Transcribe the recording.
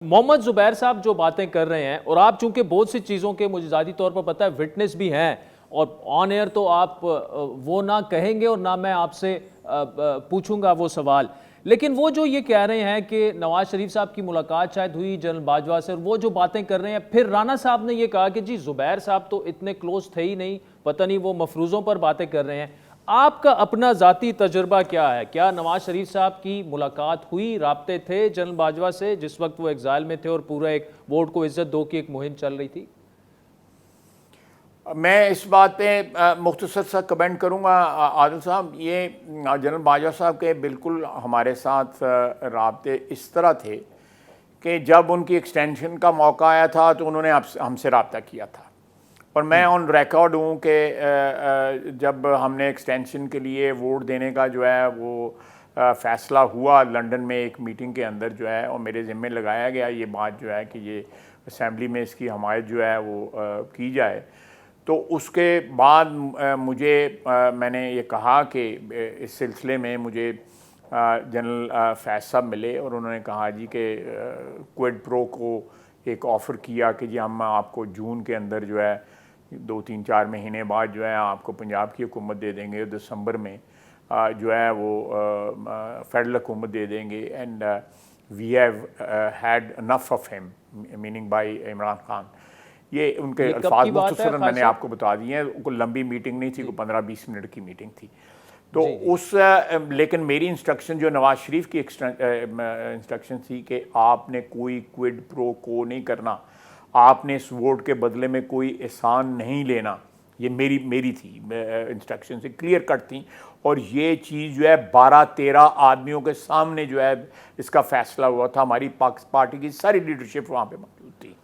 मोहम्मद ज़ुबैर साहब जो बातें कर रहे हैं, और आप चूंकि बहुत सी चीज़ों के मुझे ज़ाती तौर पर पता है विटनेस भी हैं, और ऑन एयर तो आप वो ना कहेंगे और ना मैं आपसे पूछूंगा वो सवाल, लेकिन वो जो ये कह रहे हैं कि नवाज शरीफ साहब की मुलाकात शायद हुई जनरल बाजवा से, और वो जो बातें कर रहे हैं, फिर राना साहब ने ये कहा कि जी ज़ुबैर साहब तो इतने क्लोज थे ही नहीं, पता नहीं वो मफरूज़ों पर बातें कर रहे हैं। आपका अपना ज़ाती तजुर्बा क्या है? क्या नवाज शरीफ साहब की मुलाकात हुई, राब्ते थे जनरल बाजवा से जिस वक्त वो एग्जाइल में थे और पूरा एक वोट को इज्जत दो की एक मुहिम चल रही थी? मैं इस बात पे मुख्तसर सा कमेंट करूँगा आदिल साहब। ये जनरल बाजवा साहब के बिल्कुल हमारे साथ राब्ते इस तरह थे कि जब उनकी एक्सटेंशन का मौका आया था तो उन्होंने हमसे रब्ता किया था, और मैं ऑन रिकॉर्ड हूँ कि जब हमने एक्सटेंशन के लिए वोट देने का जो है वो फ़ैसला हुआ लंदन में एक मीटिंग के अंदर जो है, और मेरे ज़िम्मे लगाया गया ये बात जो है कि ये असम्बली में इसकी हमायत जो है वो की जाए, तो उसके बाद मैंने ये कहा कि इस सिलसिले में मुझे जनरल फैज़ साहब मिले और उन्होंने कहा जी कि क्विड प्रो को एक ऑफ़र किया कि जी हम आपको जून के अंदर जो है 2-3-4 महीने बाद जो है आपको पंजाब की हुकूमत दे देंगे, दिसंबर में जो है वो फेडरल हुकूमत दे देंगे, and we have had enough of him, meaning by Imran Khan. ये उनके अल्फाज मुख्तसरन मैंने आपको बता दिए हैं। कोई लंबी मीटिंग नहीं थी, कोई 15-20 मिनट की मीटिंग थी। तो लेकिन मेरी इंस्ट्रक्शन जो नवाज शरीफ की इंस्ट्रक्शन थी कि आपने कोई क्विड प्रो को नहीं करना, आपने इस वोट के बदले में कोई एहसान नहीं लेना, ये मेरी थी इंस्ट्रक्शन से क्लियर कट थी। और ये चीज़ जो है 12-13 आदमियों के सामने जो है इसका फ़ैसला हुआ था। हमारी पार्टी की सारी लीडरशिप वहाँ पे मौजूद थी।